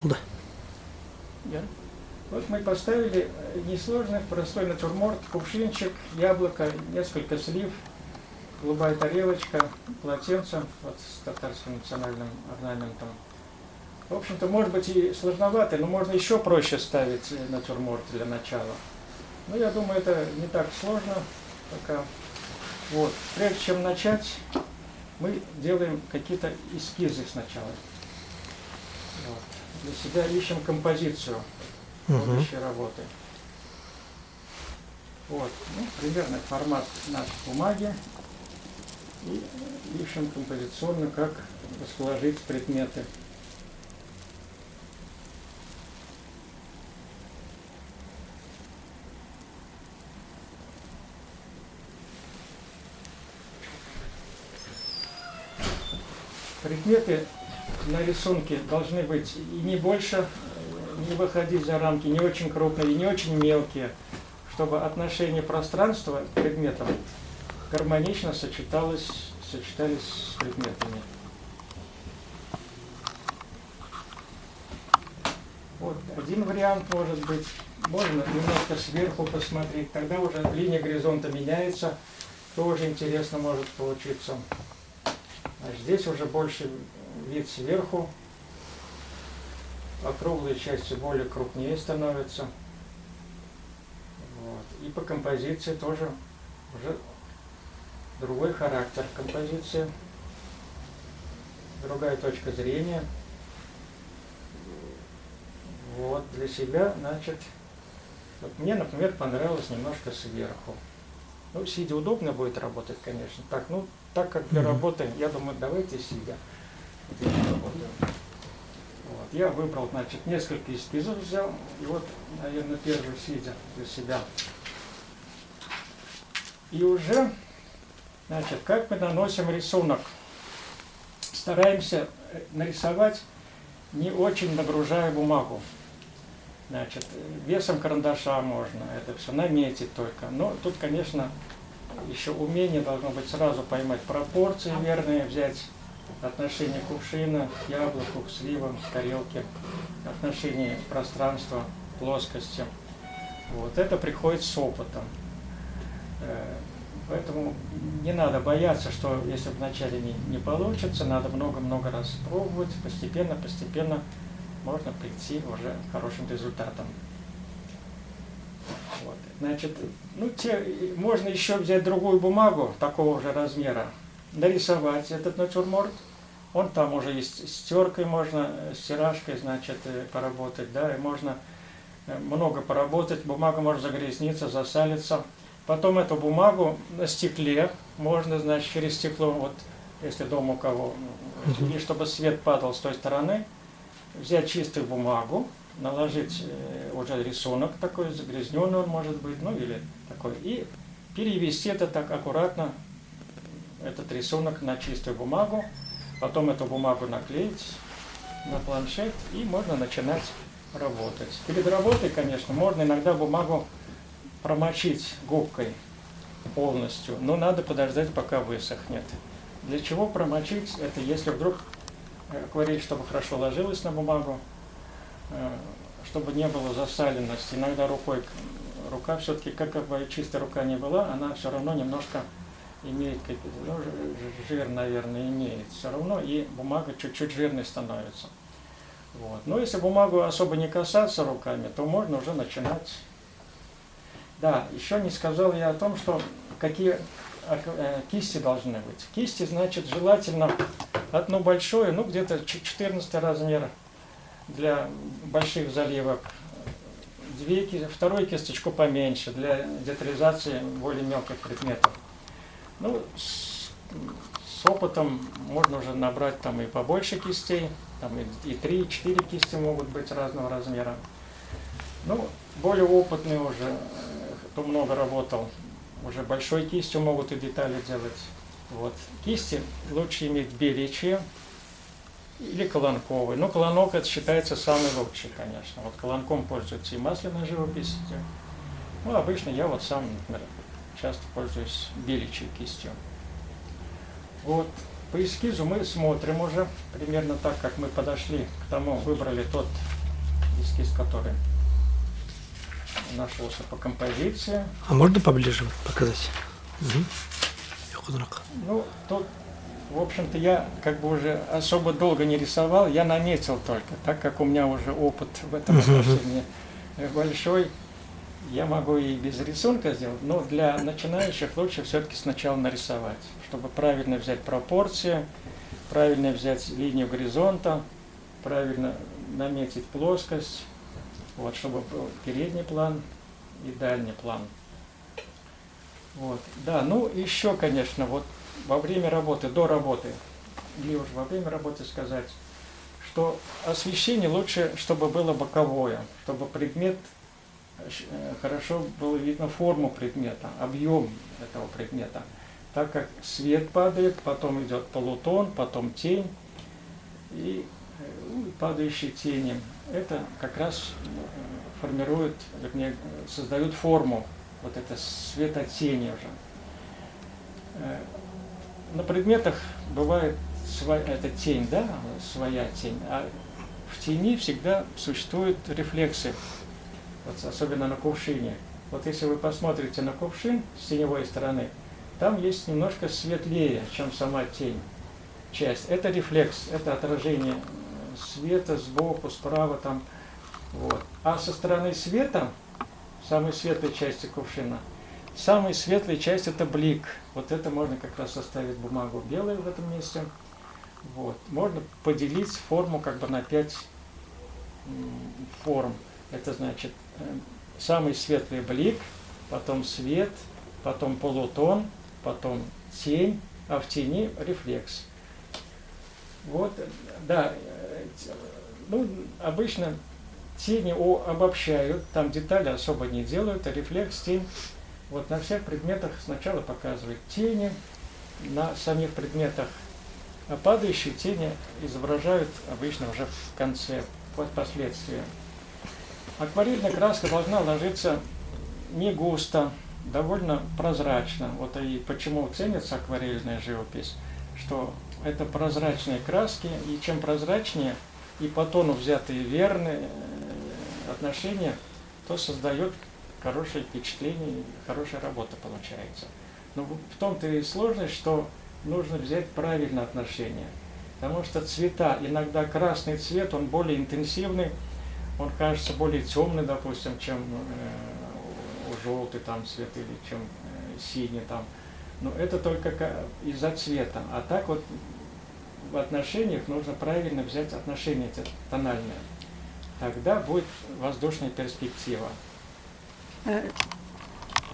Да. Вот мы поставили несложный, простой натюрморт, кувшинчик, яблоко, несколько слив, голубая тарелочка, полотенце вот, с татарским национальным орнаментом. В общем-то, может быть и сложновато, но можно еще проще ставить натюрморт для начала. Но я думаю, это не так сложно пока. Вот. Прежде чем начать, мы делаем какие-то эскизы сначала. Вот. Для себя ищем композицию будущей работы. Вот, ну, примерно формат нашей бумаги. И ищем композиционно, как расположить предметы. Предметы на рисунке должны быть и не больше, не выходить за рамки, не очень крупные и не очень мелкие, чтобы отношение пространства к предметам гармонично сочетались с предметами. Вот один вариант может быть. Можно немножко сверху посмотреть, тогда уже линия горизонта меняется, тоже интересно может получиться. А здесь уже больше вид сверху, округлые части более крупнее становятся. Вот. И по композиции тоже уже другой характер композиции, другая точка зрения. Вот для себя, значит, вот мне, например, понравилось немножко сверху. Ну, сидя удобно будет работать, конечно. Так, ну, так как для работы, я думаю, давайте сидя. Вот, я выбрал, значит, несколько эскизов взял, и вот, наверное, первый сидя для себя. И уже, значит, как мы наносим рисунок? Стараемся нарисовать, не очень нагружая бумагу. Значит, весом карандаша можно это все наметить только. Но тут, конечно, еще умение должно быть сразу поймать пропорции верные, взять отношение кувшина к яблоку, к сливам, к тарелке, отношение пространства, плоскости. Вот это приходит с опытом. Поэтому не надо бояться, что если вначале не получится, надо много-много раз пробовать, постепенно можно прийти уже к хорошим результатам. Вот. Значит, ну, можно еще взять другую бумагу такого же размера, нарисовать этот натюрморт. Он там уже есть с теркой, можно стиражкой, значит, поработать, да, и можно много поработать, бумага может загрязниться, засалиться. Потом эту бумагу на стекле можно, значит, через стекло, вот если дома у кого, и чтобы свет падал с той стороны, взять чистую бумагу, наложить уже рисунок такой, загрязненный он может быть, ну или такой, и перевести это так аккуратно, этот рисунок на чистую бумагу, потом эту бумагу наклеить на планшет, и можно начинать работать. Перед работой, конечно, можно иногда бумагу промочить губкой полностью, но надо подождать, пока высохнет. Для чего промочить? Это если вдруг акварель, чтобы хорошо ложилась на бумагу, чтобы не было засаленности. Иногда рука все-таки, как бы чистая рука не была, она все равно немножко имеет, ну, жир, наверное, имеет. Все равно и бумага чуть-чуть жирной становится. Вот. Но если бумагу особо не касаться руками, то можно уже начинать. Да, еще не сказал я о том, что какие кисти должны быть. Кисти, значит, желательно одно большое, ну где-то 14 размер для больших заливок, вторую кисточку поменьше для детализации более мелких предметов. Ну, с опытом можно уже набрать там и побольше кистей, там и 3, и 4 кисти могут быть разного размера. Ну, более опытные уже, кто много работал, уже большой кистью могут и детали делать. Вот. Кисти лучше иметь беличьи или колонковые. Но колонок это считается самый лучший, конечно. Вот колонком пользуются и масляной живописью. Ну, обычно я вот сам, например, часто пользуюсь беличьей кистью. Вот. по эскизу мы смотрим уже примерно так, как мы подошли к тому, выбрали тот эскиз, который нашелся по композиции. А можно поближе показать? Угу. Ну, тут, в общем-то, я как бы уже особо долго не рисовал, я наметил только, так как у меня уже опыт в этом отношении большой, я могу и без рисунка сделать, но для начинающих лучше все-таки сначала нарисовать, чтобы правильно взять пропорции, правильно взять линию горизонта, правильно наметить плоскость, вот, чтобы был передний план и дальний план. Вот, да, ну еще, конечно, вот во время работы, до работы, или уже во время работы сказать, что освещение лучше, чтобы было боковое, чтобы предмет, хорошо было видно форму предмета, объем этого предмета, так как свет падает, потом идет полутон, потом тень и падающие тени. Это как раз формирует, вернее, создают форму, вот это светотени уже. На предметах бывает эта тень, да, своя тень, а в тени всегда существуют рефлексы, вот особенно на кувшине. Вот если вы посмотрите на кувшин с теневой стороны, там есть немножко светлее, чем сама тень часть. Это рефлекс, это отражение света сбоку, справа там. Вот. А со стороны света, самой светлой части кувшина, самая светлая часть это блик. Вот это можно как раз оставить бумагу белой в этом месте. Вот. Можно поделить форму как бы на 5 форм. Это значит самый светлый блик, потом свет, потом полутон, потом тень, а в тени рефлекс. Вот, да, ну, обычно тени обобщают, там детали особо не делают, а рефлекс, тень, вот на всех предметах сначала показывают тени, на самих предметах, а падающие тени изображают обычно уже в конце, впоследствии. Акварельная краска должна ложиться не густо, довольно прозрачно. Вот и почему ценится акварельная живопись, что это прозрачные краски, и чем прозрачнее и по тону взятые верные отношения, то создает хорошее впечатление, хорошая работа получается. Но в том-то и сложность, что нужно взять правильное отношение. Потому что цвета, иногда красный цвет, он более интенсивный, он кажется более темный, допустим, чем желтый там цвет или чем синий там. Но это только из-за цвета. А так вот в отношениях нужно правильно взять отношения эти тональные. Тогда будет воздушная перспектива.